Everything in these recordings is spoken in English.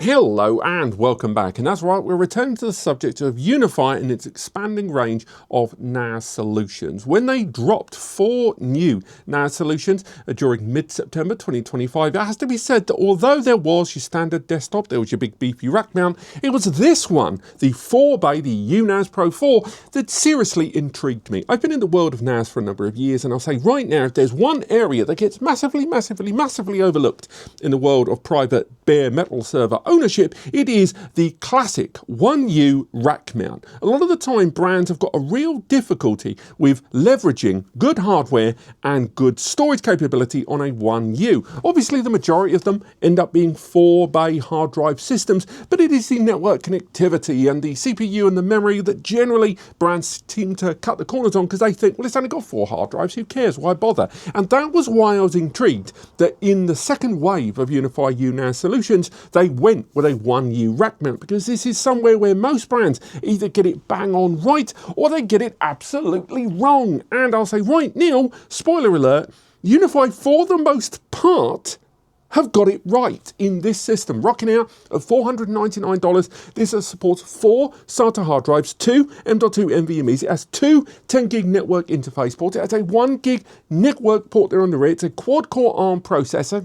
Hello and welcome back, and that's right, we're returning to the subject of UniFi and its expanding range of NAS solutions. When they dropped 4 new NAS solutions during mid-September 2025, it has to be said that although there was your standard desktop, there was your big beefy rack mount, it was this one, the 4-bay, the UNAS Pro 4, that seriously intrigued me. I've been in the world of NAS for a number of years, and I'll say right now, if there's one area that gets massively overlooked in the world of private bare metal server ownership, it is the classic 1U rack mount. A lot of the time brands have got a real difficulty with leveraging good hardware and good storage capability on a 1U. Obviously the majority of them end up being 4-bay hard drive systems, but it is the network connectivity and the CPU and the memory that generally brands seem to cut the corners on, because they think, well, it's only got 4 hard drives, who cares, why bother? And that was why I was intrigued that in the second wave of UniFi UNAS solutions, they went with a 1U rack mount, because this is somewhere where most brands either get it bang on right or they get it absolutely wrong. And I'll say right now, spoiler alert, UniFi for the most part have got it right in this system, rocking out at $499. This supports 4 SATA hard drives, 2 M.2 NVMe's, it has 2 10 gig network interface ports, it has a 1 gig network port there on the rear, it's a quad-core ARM processor,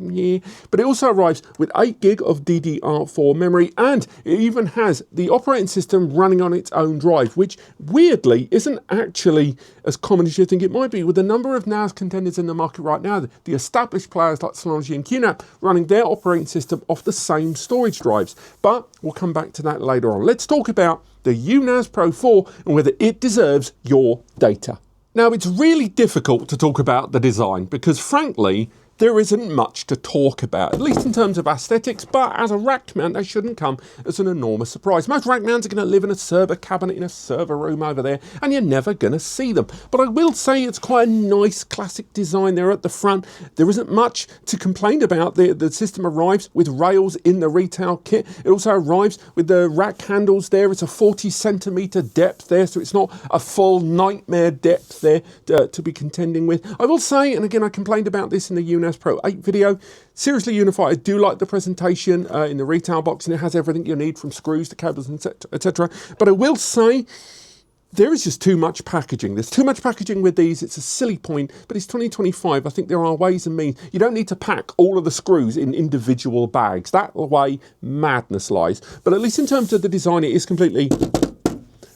but it also arrives with 8 gig of DDR4 memory, and it even has the operating system running on its own drive, which weirdly isn't actually as common as you think it might be. With the number of NAS contenders in the market right now, the established players like Synology and QNAP running their operating system off the same storage drives. But we'll come back to that later on. Let's talk about the UNAS Pro 4 and whether it deserves your data. Now, it's really difficult to talk about the design because, frankly, there isn't much to talk about, at least in terms of aesthetics, but as a rack mount, they shouldn't come as an enormous surprise. Most rack mounts are going to live in a server cabinet in a server room over there, and you're never going to see them. But I will say it's quite a nice classic design there at the front. There isn't much to complain about. The system arrives with rails in the retail kit. It also arrives with the rack handles there. It's a 40 centimeter depth there, so it's not a full nightmare depth there to be contending with. I will say, and again, I complained about this in the UNAS Pro 8 video, seriously UniFi, I do like the presentation in the retail box, and it has everything you need from screws to cables, etc. But I will say there is just too much packaging. There's too much packaging with these. It's a silly point, but it's 2025. I think there are ways and means. You don't need to pack all of the screws in individual bags. That way madness lies. But at least in terms of the design, it is completely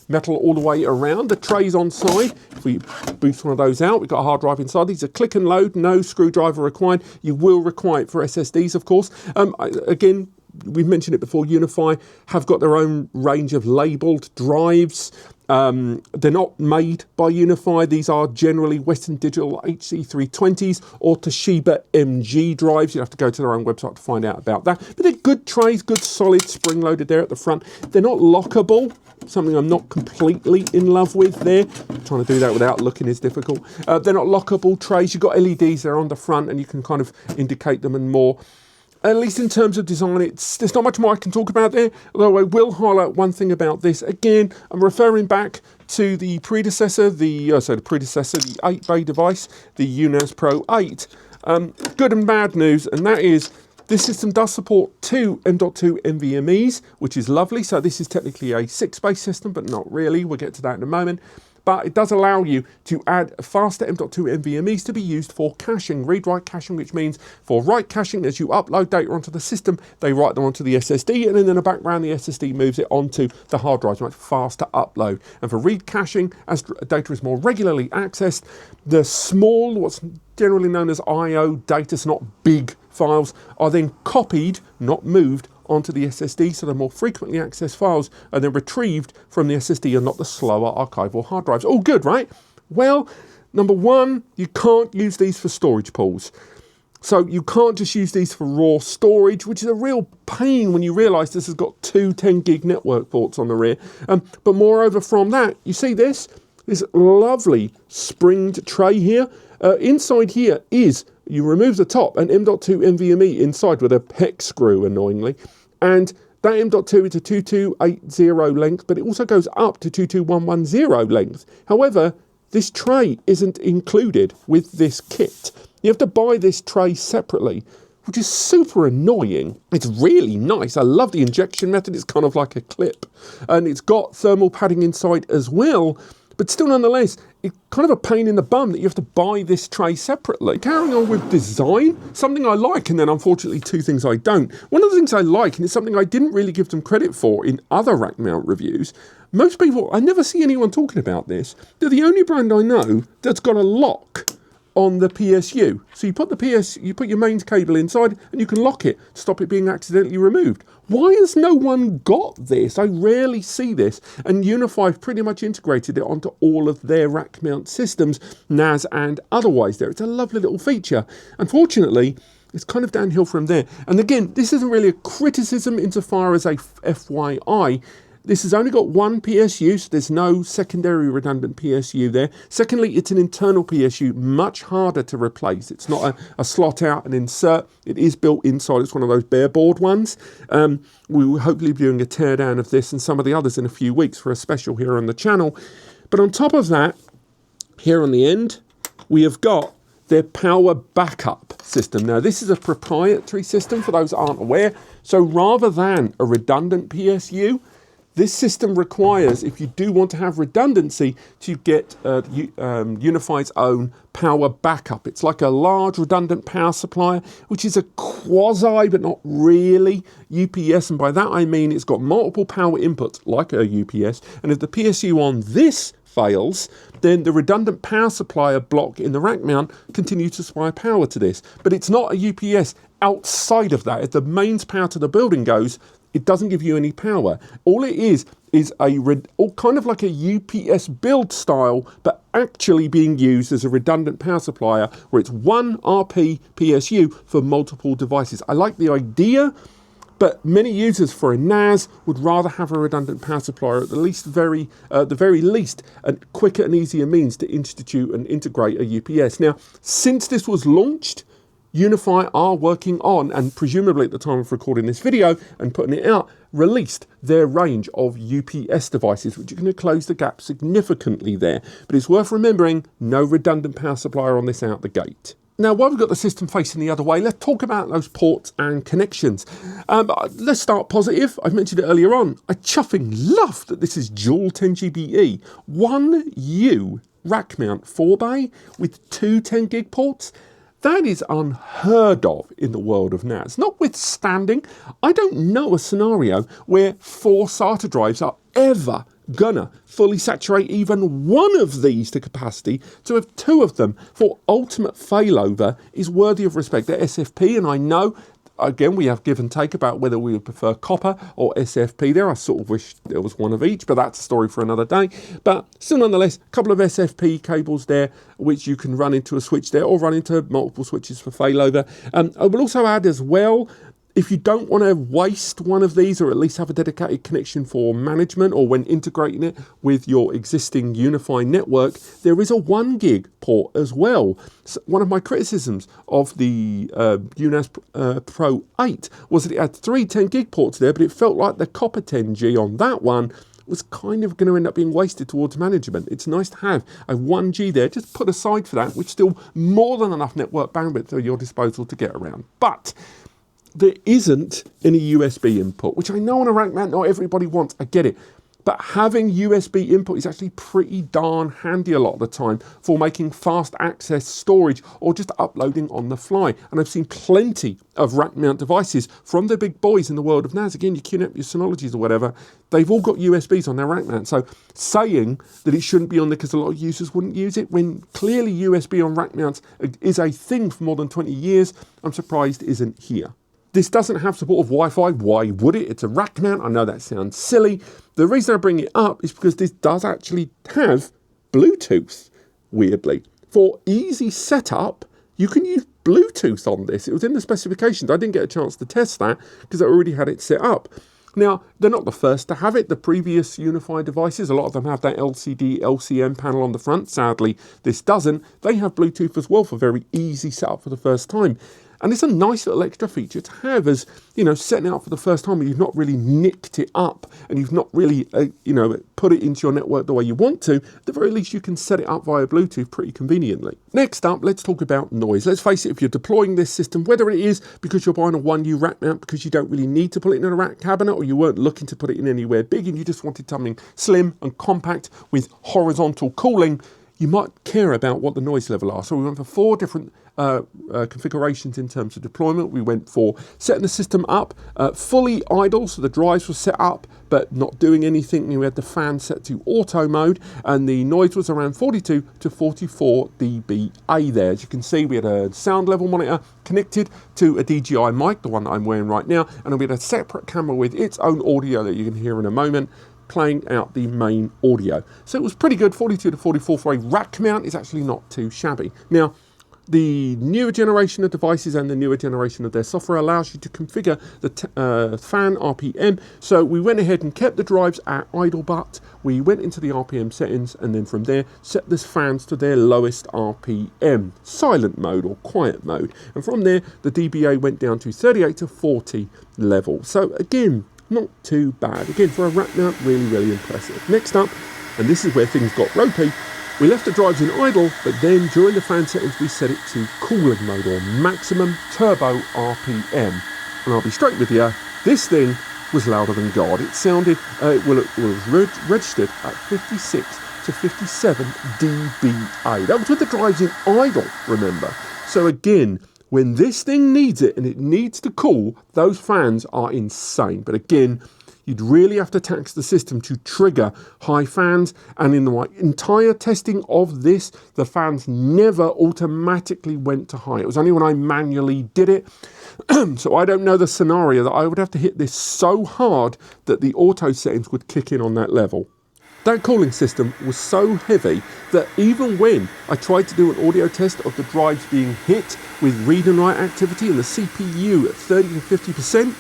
metal all the way around. The tray's on side. If we boost one of those out, we've got a hard drive inside. These are click and load, no screwdriver required. You will require it for SSDs, of course. Again, we've mentioned it before, UniFi have got their own range of labelled drives. They're not made by UniFi. These are generally Western Digital HC320s or Toshiba MG drives. You have to go to their own website to find out about that. But they're good trays, good solid spring-loaded there at the front. They're not lockable, something I'm not completely in love with there. Trying to do that without looking is difficult. They're not lockable trays. You've got LEDs there on the front, and you can kind of indicate them and more. At least in terms of design, there's not much more I can talk about there, although I will highlight one thing about this. Again, I'm referring back to the predecessor, the 8-bay device, the UNAS Pro 8. Good and bad news, and that is this system does support 2 M.2 NVMe's, which is lovely. So this is technically a 6-bay system, but not really. We'll get to that in a moment. But it does allow you to add faster M.2 NVMe's to be used for caching, read-write caching, which means for write caching, as you upload data onto the system, they write them onto the SSD, and then in the background, the SSD moves it onto the hard drive, much faster upload. And for read caching, as data is more regularly accessed, the small, what's generally known as I/O data, so not big files, are then copied, not moved, onto the SSD, so the more frequently accessed files are then retrieved from the SSD and not the slower archival hard drives. All good, right? Well, number one, you can't use these for storage pools. So you can't just use these for raw storage, which is a real pain when you realise this has got 2 10 gig network ports on the rear. But moreover from that, you see this lovely springed tray here. Inside here is, you remove the top, an M.2 NVMe inside with a hex screw, annoyingly. And that M.2 is a 2280 length, but it also goes up to 22110 length. However, this tray isn't included with this kit. You have to buy this tray separately. which is super annoying. It's really nice. I love the injection method. It's kind of like a clip. And it's got thermal padding inside as well. But still, nonetheless, it's kind of a pain in the bum that you have to buy this tray separately. Carrying on with design, something I like, and then unfortunately two things I don't. One of the things I like, and it's something I didn't really give them credit for in other rack mount reviews, most people, I never see anyone talking about this. They're the only brand I know that's got a lock on the PSU. So you put your mains cable inside and you can lock it to stop it being accidentally removed. Why has no one got this? I rarely see this, and UniFi have pretty much integrated it onto all of their rack mount systems, NAS and otherwise there. It's a lovely little feature. Unfortunately, it's kind of downhill from there. And again, this isn't really a criticism insofar as a FYI. This has only got one PSU, so there's no secondary redundant PSU there. Secondly, it's an internal PSU, much harder to replace. It's not a slot out and insert. It is built inside. It's one of those bare board ones. We will hopefully be doing a teardown of this and some of the others in a few weeks for a special here on the channel. But on top of that, here on the end, we have got their power backup system. Now, this is a proprietary system for those who aren't aware. So rather than a redundant PSU, this system requires, if you do want to have redundancy, to get UniFi's own power backup. It's like a large redundant power supplier, which is a quasi, but not really, UPS. And by that I mean it's got multiple power inputs, like a UPS. And if the PSU on this fails, then the redundant power supplier block in the rack mount continues to supply power to this. But it's not a UPS outside of that. If the mains power to the building goes, it doesn't give you any power. All it is kind of like a UPS build style, but actually being used as a redundant power supplier where it's one RP PSU for multiple devices. I like the idea, but many users for a NAS would rather have a redundant power supplier, at the very least, a quicker and easier means to institute and integrate a UPS. Now, since this was launched, UniFi are working on, and presumably at the time of recording this video and putting it out, released their range of UPS devices, which are going to close the gap significantly there. But it's worth remembering, no redundant power supplier on this out the gate. Now, while we've got the system facing the other way, let's talk about those ports and connections. Let's start positive. I've mentioned it earlier on. I chuffing love that this is dual 10GBE. 1U rack mount 4-bay with two 10 gig ports. That is unheard of in the world of NAS. Notwithstanding, I don't know a scenario where 4 SATA drives are ever gonna fully saturate even one of these to capacity. To have 2 of them for ultimate failover is worthy of respect. They're SFP, and I know, again, we have give and take about whether we would prefer copper or SFP there. I sort of wish there was one of each, but that's a story for another day. But still, nonetheless, a couple of SFP cables there, which you can run into a switch there or run into multiple switches for failover. I will also add as well, if you don't want to waste one of these, or at least have a dedicated connection for management or when integrating it with your existing UniFi network, there is a 1 gig port as well. So one of my criticisms of the UNAS Pro 8 was that it had 3 10 gig ports there, but it felt like the copper 10G on that one was kind of going to end up being wasted towards management. It's nice to have a 1G there, just put aside for that, which is still more than enough network bandwidth at your disposal to get around. But there isn't any USB input, which I know on a rack mount not everybody wants, I get it. But having USB input is actually pretty darn handy a lot of the time for making fast access storage or just uploading on the fly. And I've seen plenty of rack mount devices from the big boys in the world of NAS. Again, your QNAP, your Synologies or whatever, they've all got USBs on their rack mount. So saying that it shouldn't be on there because a lot of users wouldn't use it, when clearly USB on rack mounts is a thing for more than 20 years, I'm surprised it isn't here. This doesn't have support of Wi-Fi. Why would it? It's a rack mount. I know that sounds silly. The reason I bring it up is because this does actually have Bluetooth, weirdly. For easy setup, you can use Bluetooth on this. It was in the specifications. I didn't get a chance to test that because I already had it set up. Now, they're not the first to have it. The previous UniFi devices, a lot of them have that LCD, LCM panel on the front. Sadly, this doesn't. They have Bluetooth as well for very easy setup for the first time. And it's a nice little extra feature to have as, setting it up for the first time and you've not really nicked it up and you've not really, put it into your network the way you want to. At the very least, you can set it up via Bluetooth pretty conveniently. Next up, let's talk about noise. Let's face it, if you're deploying this system, whether it is because you're buying a 1U rack mount because you don't really need to put it in a rack cabinet or you weren't looking to put it in anywhere big and you just wanted something slim and compact with horizontal cooling, you might care about what the noise level are. So we went for 4 different configurations in terms of deployment. We went for setting the system up fully idle, so the drives were set up but not doing anything. We had the fan set to auto mode and the noise was around 42 to 44 dBA there. As you can see, we had a sound level monitor connected to a DJI mic, the one that I'm wearing right now, and then we had a separate camera with its own audio that you can hear in a moment, playing out the main audio. So it was pretty good. 42 to 44 for a rack mount is actually not too shabby. Now, the newer generation of devices and the newer generation of their software allows you to configure the fan RPM. So we went ahead and kept the drives at idle, but we went into the RPM settings and then from there set the fans to their lowest RPM, silent mode or quiet mode. And from there, the dBA went down to 38 to 40 level. So again, not too bad. Again, for a rack mount, really, really impressive. Next up, and this is where things got ropey, we left the drives in idle, but then during the fan settings, we set it to cooling mode or maximum turbo RPM. And I'll be straight with you, this thing was louder than God. It sounded, it was registered at 56 to 57 dBA. That was with the drives in idle, remember. So again, when this thing needs it and it needs to cool, those fans are insane. But again, you'd really have to tax the system to trigger high fans. And in the entire testing of this, the fans never automatically went to high. It was only when I manually did it. So I don't know the scenario that I would have to hit this so hard that the auto settings would kick in on that level. That cooling system was so heavy that even when I tried to do an audio test of the drives being hit with read and write activity and the CPU at 30 to 50%,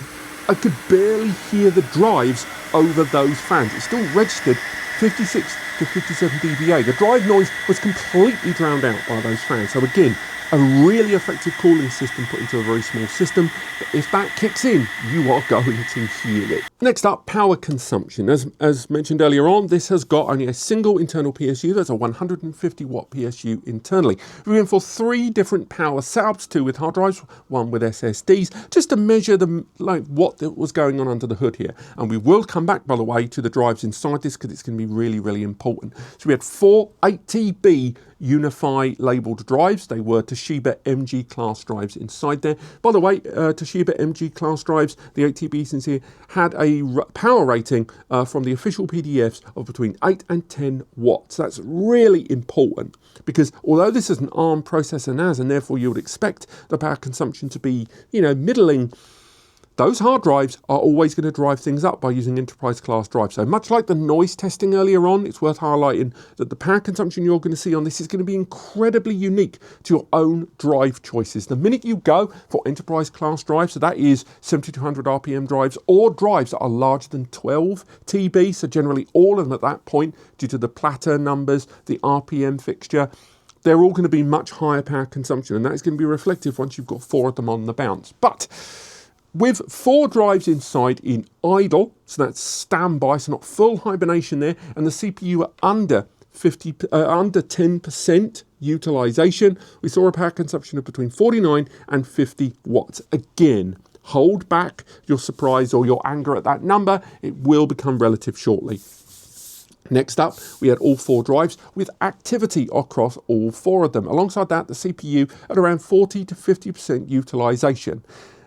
I could barely hear the drives over those fans. It still registered 56 to 57 dBA. The drive noise was completely drowned out by those fans. So again, a really effective cooling system put into a very small system. But if that kicks in, you are going to hear it. Next up, power consumption. As mentioned earlier on, this has got only a single internal PSU. There's a 150 watt PSU internally. We went for 3 different power setups, 2 with hard drives, 1 with SSDs, just to measure what was going on under the hood here. And we will come back, by the way, to the drives inside this because it's going to be really, really important. So we had 4 8TB UniFi labeled drives. They were Toshiba MG class drives inside there. By the way, Toshiba MG class drives, the 8TBs in here, had a power rating from the official PDFs of between 8 and 10 watts. That's really important because although this is an ARM processor NAS and therefore you would expect the power consumption to be, middling, those hard drives are always going to drive things up by using enterprise class drives. So much like the noise testing earlier on, it's worth highlighting that the power consumption you're going to see on this is going to be incredibly unique to your own drive choices. The minute you go for enterprise class drives, so that is 7200 RPM drives or drives that are larger than 12 TB, so generally all of them at that point, due to the platter numbers, the RPM fixture, they're all going to be much higher power consumption, and that is going to be reflective once you've got 4 of them on the bounce. But with 4 drives inside in idle, so that's standby, so not full hibernation there, and the CPU at under 10% utilization, we saw a power consumption of between 49 and 50 watts. Again, hold back your surprise or your anger at that number. It will become relative shortly. Next up, we had all 4 drives with activity across all 4 of them. Alongside that, the CPU at around 40 to 50% utilization.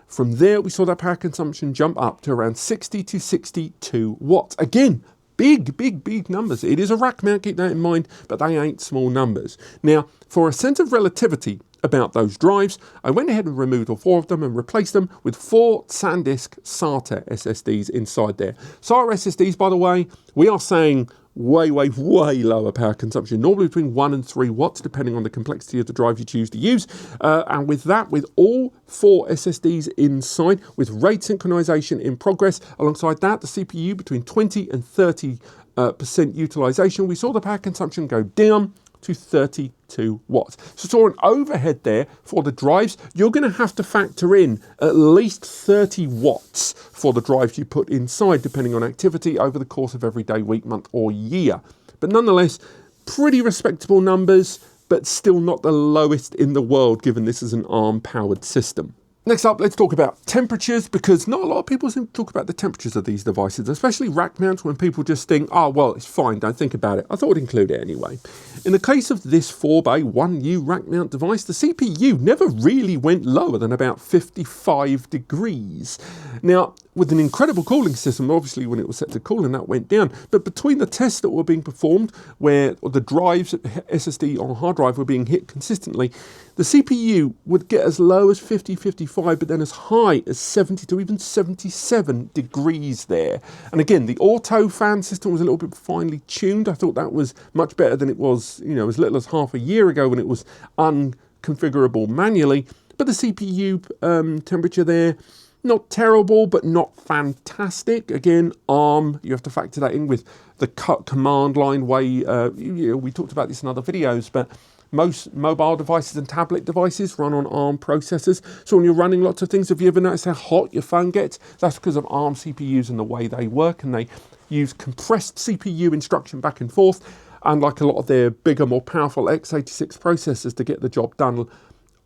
From there, we saw that power consumption jump up to around 60 to 62 watts. Again, big numbers. It is a rack mount, keep that in mind, but they ain't small numbers. Now, for a sense of relativity about those drives, I went ahead and removed all 4 of them and replaced them with 4 SanDisk SATA SSDs inside there. SATA SSDs, by the way, we are saying way lower power consumption, normally between 1 and 3 watts, depending on the complexity of the drive you choose to use. And with that, with all 4 SSDs inside, with RAID synchronization in progress, alongside that, the CPU between 20 and 30% utilization, we saw the power consumption go down to 32 watts. So an overhead there for the drives. You're going to have to factor in at least 30 watts for the drives you put inside, depending on activity over the course of every day, week, month, or year. But nonetheless, pretty respectable numbers, but still not the lowest in the world, given this is an ARM-powered system. Next up, let's talk about temperatures, because not a lot of people seem to talk about the temperatures of these devices, especially rack mounts, when people just think, oh, well, it's fine, don't think about it. I thought I'd include it anyway. In the case of this 4-bay 1U rack mount device, the CPU never really went lower than about 55 degrees. Now, with an incredible cooling system, obviously when it was set to cooling, that went down. But between the tests that were being performed, where the drives, SSD on hard drive, were being hit consistently, the CPU would get as low as 50, 55, but then as high as 70 to even 77 degrees there. And again, the auto fan system was a little bit finely tuned. I thought that was much better than it was, as little as half a year ago when it was unconfigurable manually. But the CPU temperature there, not terrible, but not fantastic. Again, ARM, you have to factor that in with the command line way. We talked about this in other videos, but most mobile devices and tablet devices run on ARM processors. So when you're running lots of things, have you ever noticed how hot your phone gets? That's because of ARM CPUs and the way they work, and they use compressed CPU instruction back and forth, unlike a lot of their bigger, more powerful x86 processors to get the job done.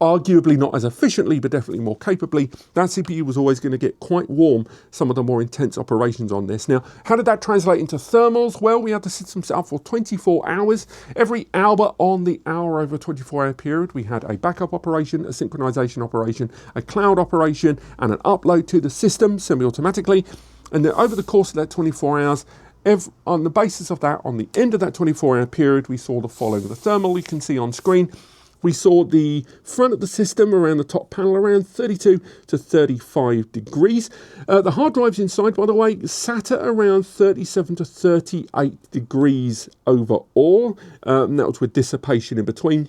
Arguably not as efficiently, but definitely more capably. That CPU was always going to get quite warm, some of the more intense operations on this. Now, how did that translate into thermals? Well, we had the system set up for 24 hours. Every hour on the hour over a 24-hour period, we had a backup operation, a synchronization operation, a cloud operation, and an upload to the system semi-automatically. And then over the course of that 24 hours, on the basis of that, on the end of that 24-hour period, we saw the following. The thermal you can see on screen. We saw the front of the system around the top panel around 32 to 35 degrees. The hard drives inside, by the way, sat at around 37 to 38 degrees overall. And that was with dissipation in between.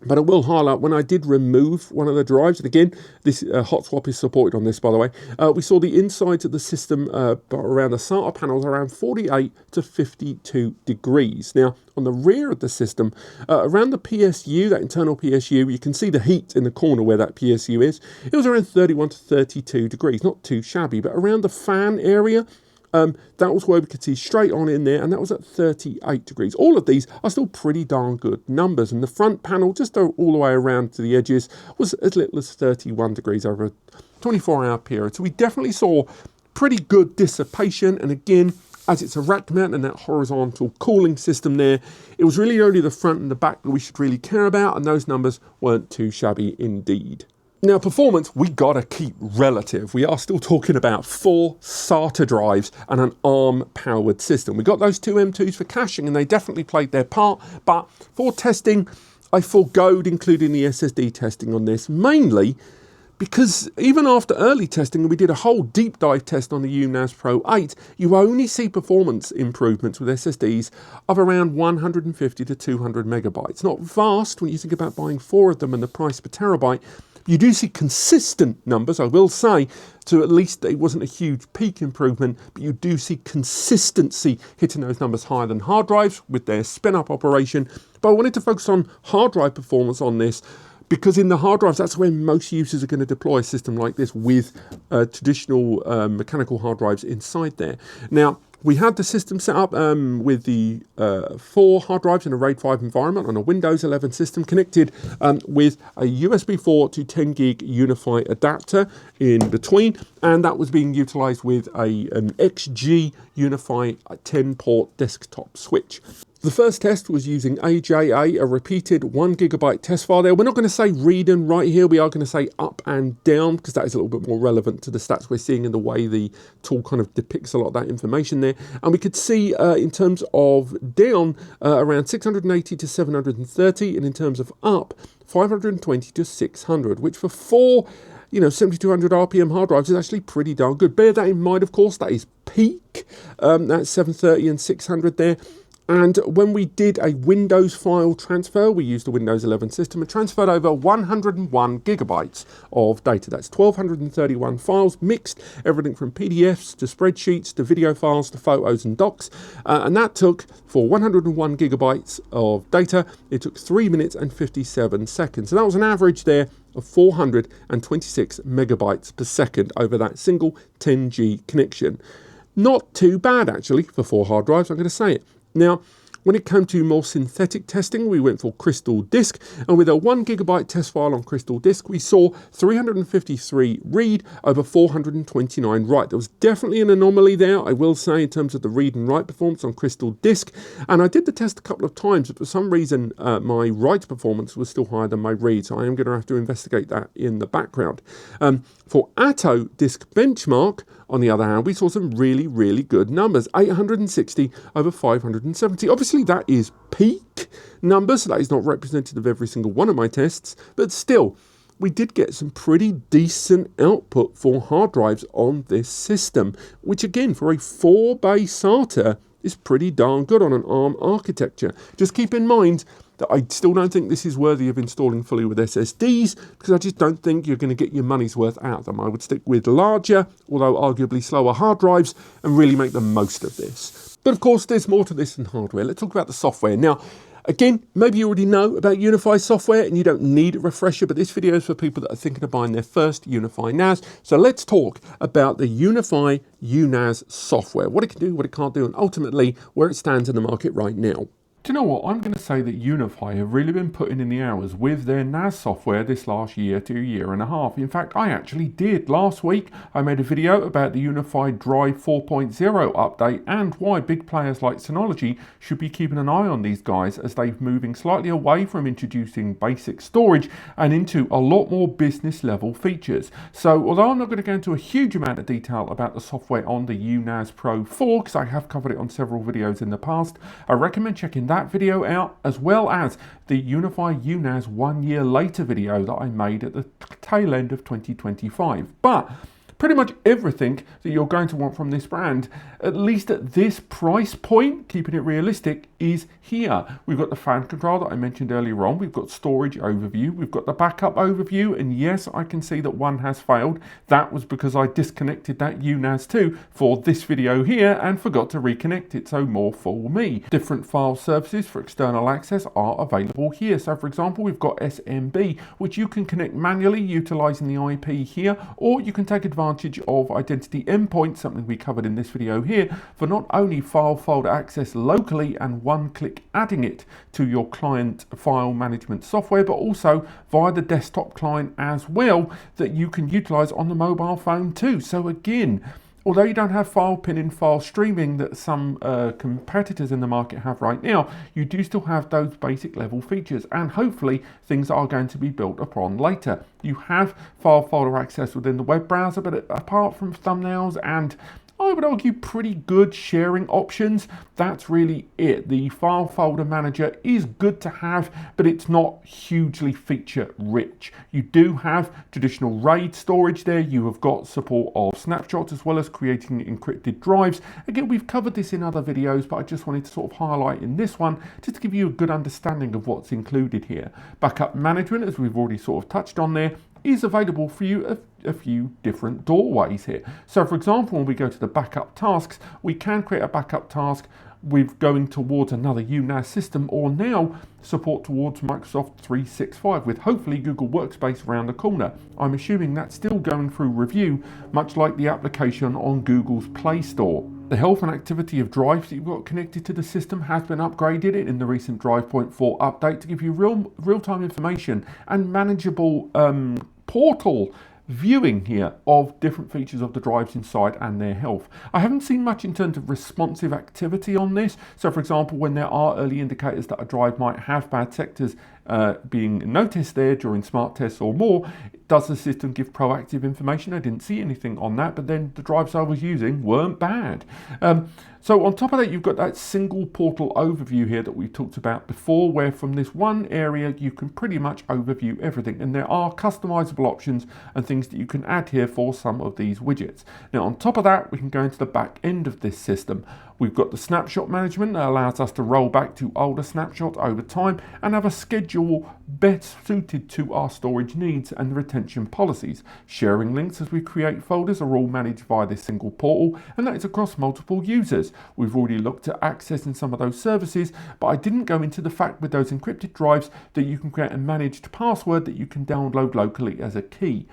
But I will highlight, when I did remove one of the drives, and again, this hot swap is supported on this, by the way, we saw the insides of the system around the SATA panels around 48 to 52 degrees. Now, on the rear of the system, around the PSU, that internal PSU, you can see the heat in the corner where that PSU is. It was around 31 to 32 degrees, not too shabby, but around the fan area, that was where we could see straight on in there, and that was at 38 degrees. All of these are still pretty darn good numbers, and the front panel, just all the way around to the edges, was as little as 31 degrees over a 24-hour period. So we definitely saw pretty good dissipation, and again, as it's a rack mount and that horizontal cooling system there, it was really only the front and the back that we should really care about, and those numbers weren't too shabby indeed. Now, performance, we gotta keep relative. We are still talking about 4 SATA drives and an ARM-powered system. We got those 2 M.2s for caching, and they definitely played their part, but for testing, I foregoed including the SSD testing on this, mainly because even after early testing, and we did a whole deep dive test on the UNAS Pro 8, you only see performance improvements with SSDs of around 150 to 200 megabytes. Not vast when you think about buying 4 of them and the price per terabyte. You do see consistent numbers, I will say, to at least it wasn't a huge peak improvement, but you do see consistency hitting those numbers higher than hard drives with their spin-up operation. But I wanted to focus on hard drive performance on this, because in the hard drives, that's where most users are going to deploy a system like this with traditional mechanical hard drives inside there. Now, we had the system set up with the 4 hard drives in a RAID 5 environment on a Windows 11 system, connected with a USB 4 to 10 gig UniFi adapter in between, and that was being utilized with an XG UniFi 10-port desktop switch. The first test was using AJA, a repeated 1 gigabyte test file there. We're not going to say read and write here. We are going to say up and down, because that is a little bit more relevant to the stats we're seeing in the way the tool kind of depicts a lot of that information there. And we could see in terms of down around 680 to 730, and in terms of up 520 to 600, which for 4 7200 RPM hard drives is actually pretty darn good. Bear that in mind, of course, that is peak. That's 730 and 600 there. And when we did a Windows file transfer, we used a Windows 11 system and transferred over 101 gigabytes of data. That's 1,231 files mixed, everything from PDFs to spreadsheets to video files to photos and docs. And that took, for 101 gigabytes of data, it took 3 minutes and 57 seconds. So that was an average there of 426 megabytes per second over that single 10G connection. Not too bad, actually, for 4 hard drives, I'm going to say it. Now, when it came to more synthetic testing, we went for Crystal Disk, and with a 1 gigabyte test file on Crystal Disk, we saw 353 read over 429 write. There was definitely an anomaly there, I will say, in terms of the read and write performance on Crystal Disk, and I did the test a couple of times, but for some reason my write performance was still higher than my read, so I am going to have to investigate that in the background. For Atto Disk Benchmark, on the other hand, we saw some really, really good numbers, 860 over 570. Obviously, that is peak numbers, so that is not representative of every single one of my tests, but still, we did get some pretty decent output for hard drives on this system, which again, for a 4-bay SATA, is pretty darn good on an ARM architecture. Just keep in mind that I still don't think this is worthy of installing fully with SSDs, because I just don't think you're going to get your money's worth out of them. I would stick with larger, although arguably slower hard drives, and really make the most of this. But of course, there's more to this than hardware. Let's talk about the software. Now, again, maybe you already know about UniFi software and you don't need a refresher, but this video is for people that are thinking of buying their first UniFi NAS. So let's talk about the UniFi U-NAS software, what it can do, what it can't do, and ultimately where it stands in the market right now. Do you know what? I'm going to say that UniFi have really been putting in the hours with their NAS software this last year to year and a half. In fact, I actually did. Last week, I made a video about the UniFi Drive 4.0 update and why big players like Synology should be keeping an eye on these guys as they're moving slightly away from introducing basic storage and into a lot more business level features. So although I'm not going to go into a huge amount of detail about the software on the UNAS Pro 4, because I have covered it on several videos in the past, I recommend checking that video out, as well as the UniFi UNAS 1 year later video that I made at the tail end of 2025. But pretty much everything that you're going to want from this brand, at least at this price point, keeping it realistic, is here. We've got the fan control that I mentioned earlier on, we've got storage overview, we've got the backup overview, and yes, I can see that one has failed. That was because I disconnected that UNAS 2 for this video here and forgot to reconnect it, so more for me. Different file services for external access are available here. So for example, we've got SMB, which you can connect manually utilizing the IP here, or you can take advantage of identity endpoints, something we covered in this video here, for not only file folder access locally and one-click adding it to your client file management software, but also via the desktop client as well, that you can utilize on the mobile phone too. So again, although you don't have file pinning, file streaming that some competitors in the market have right now, you do still have those basic level features, and hopefully things are going to be built upon later. You have file folder access within the web browser, but apart from thumbnails and I would argue pretty good sharing options, that's really it. The file folder manager is good to have, but it's not hugely feature rich. You do have traditional RAID storage there. You have got support of snapshots as well as creating encrypted drives. Again, we've covered this in other videos, but I just wanted to sort of highlight in this one just to give you a good understanding of what's included here. Backup management, as we've already sort of touched on there, is available for you a few different doorways here. So for example, when we go to the backup tasks, we can create a backup task with going towards another UNAS system, or now support towards Microsoft 365 with hopefully Google Workspace around the corner. I'm assuming that's still going through review, much like the application on Google's Play Store. The health and activity of drives that you've got connected to the system has been upgraded in the recent Drive 4 update to give you real-time information and manageable portal viewing here of different features of the drives inside and their health. I haven't seen much in terms of responsive activity on this. So for example, when there are early indicators that a drive might have bad sectors being noticed there during smart tests or more, does the system give proactive information? I didn't see anything on that, but then the drives I was using weren't bad. So on top of that, you've got that single portal overview here that we talked about before, where from this one area you can pretty much overview everything, and there are customizable options and things that you can add here for some of these widgets. Now on top of that, we can go into the back end of this system. We've got the snapshot management that allows us to roll back to older snapshots over time and have a schedule best suited to our storage needs and retention policies. Sharing links as we create folders are all managed via this single portal, and that is across multiple users. We've already looked at accessing some of those services, but I didn't go into the fact with those encrypted drives that you can create a managed password that you can download locally as a key.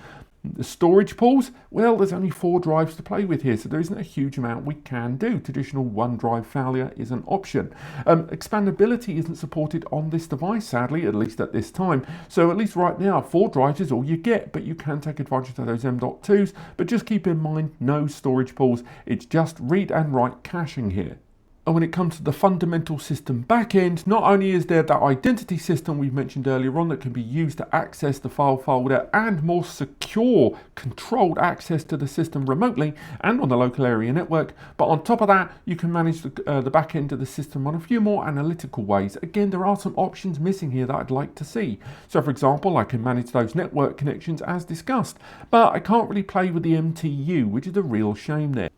The storage pools, well, there's only 4 drives to play with here, so there isn't a huge amount we can do. Traditional one drive failure is an option. Expandability isn't supported on this device, sadly, at least at this time. So at least right now, 4 drives is all you get, but you can take advantage of those M.2s. But just keep in mind, no storage pools. It's just read and write caching here. And when it comes to the fundamental system backend, not only is there that identity system we've mentioned earlier on that can be used to access the file folder and more secure, controlled access to the system remotely and on the local area network, but on top of that, you can manage the back end of the system on a few more analytical ways. Again, there are some options missing here that I'd like to see. So for example, I can manage those network connections as discussed, but I can't really play with the MTU, which is a real shame there.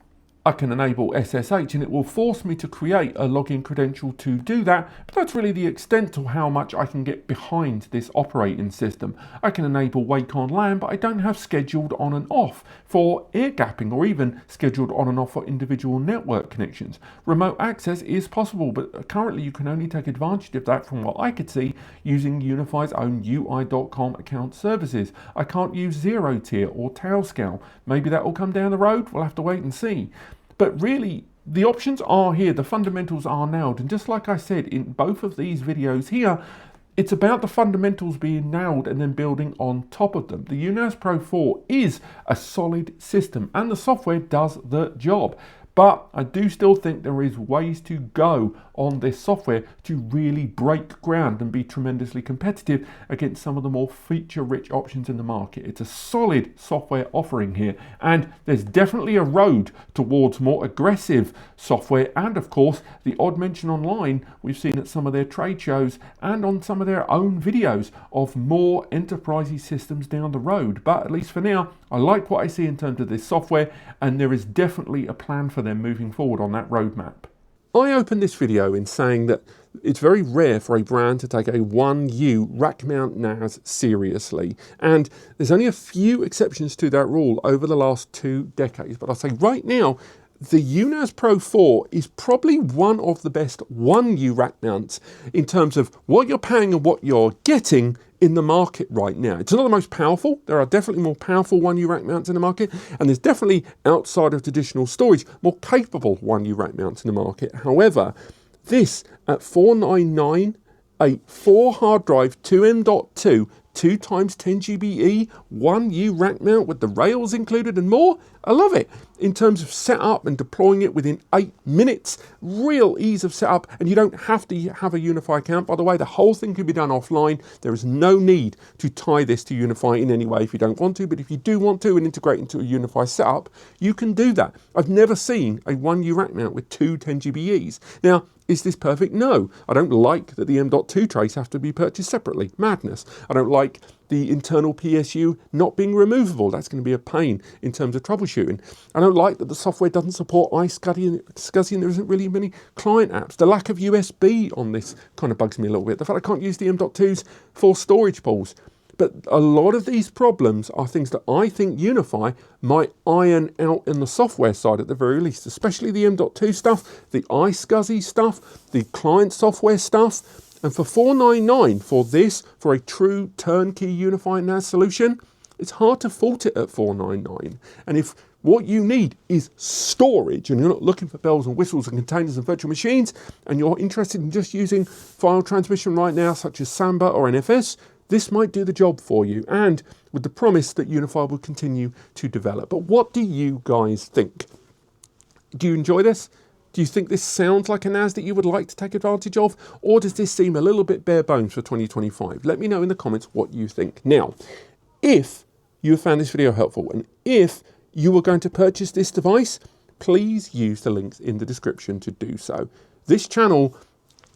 I can enable SSH and it will force me to create a login credential to do that, but that's really the extent to how much I can get behind this operating system. I can enable wake on LAN, but I don't have scheduled on and off for air gapping or even scheduled on and off for individual network connections. Remote access is possible, but currently you can only take advantage of that from what I could see using UniFi's own UI.com account services. I can't use zero tier or tailscale. Maybe that will come down the road, we'll have to wait and see. But really, the options are here, the fundamentals are nailed, and just like I said in both of these videos here, it's about the fundamentals being nailed and then building on top of them. The UNAS Pro 4 is a solid system and the software does the job. But I do still think there is ways to go on this software to really break ground and be tremendously competitive against some of the more feature-rich options in the market. It's a solid software offering here, and there's definitely a road towards more aggressive software, and of course, the odd mention online we've seen at some of their trade shows and on some of their own videos of more enterprisey systems down the road. But at least for now, I like what I see in terms of this software, and there is definitely a plan for them moving forward on that roadmap. I opened this video in saying that it's very rare for a brand to take a 1U rack mount NAS seriously, and there's only a few exceptions to that rule over the last 2 decades. But I'll say right now, the UNAS Pro 4 is probably one of the best 1U rack mounts in terms of what you're paying and what you're getting in the market right now. It's not the most powerful. There are definitely more powerful 1U rack mounts in the market, and there's definitely, outside of traditional storage, more capable 1U rack mounts in the market. However, this at $499, a 4 hard drive, 2 M.2, 2 times 10 GBE, 1U rack mount with the rails included and more. I love it. In terms of setup and deploying it within 8 minutes, real ease of setup, and you don't have to have a UniFi account. By the way, the whole thing can be done offline. There is no need to tie this to UniFi in any way if you don't want to, but if you do want to and integrate into a UniFi setup, you can do that. I've never seen a 1U rack mount with 2 10 GBEs. Now, is this perfect? No. I don't like that the M.2 trays have to be purchased separately. Madness. I don't like the internal PSU not being removable. That's going to be a pain in terms of troubleshooting. I don't like that the software doesn't support iSCSI and there isn't really many client apps. The lack of USB on this kind of bugs me a little bit. The fact I can't use the M.2s for storage pools. But a lot of these problems are things that I think UniFi might iron out in the software side at the very least, especially the M.2 stuff, the iSCSI stuff, the client software stuff. And for $499 for this, for a true turnkey UniFi NAS solution, it's hard to fault it at $499. And if what you need is storage and you're not looking for bells and whistles and containers and virtual machines, and you're interested in just using file transmission right now, such as Samba or NFS, this might do the job for you, and with the promise that UniFi will continue to develop. But what do you guys think? Do you enjoy this? Do you think this sounds like a NAS that you would like to take advantage of? Or does this seem a little bit bare bones for 2025? Let me know in the comments what you think. Now, if you have found this video helpful, and if you were going to purchase this device, please use the links in the description to do so. This channel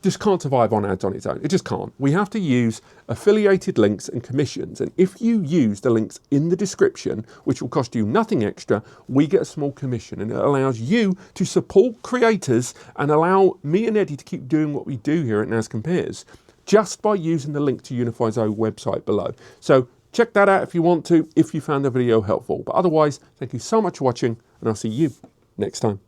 just can't survive on ads on its own. It just can't. We have to use affiliated links and commissions. And if you use the links in the description, which will cost you nothing extra, we get a small commission, and it allows you to support creators and allow me and Eddie to keep doing what we do here at NAS Compares just by using the link to UniFi's own website below. So check that out if you want to, if you found the video helpful. But otherwise, thank you so much for watching, and I'll see you next time.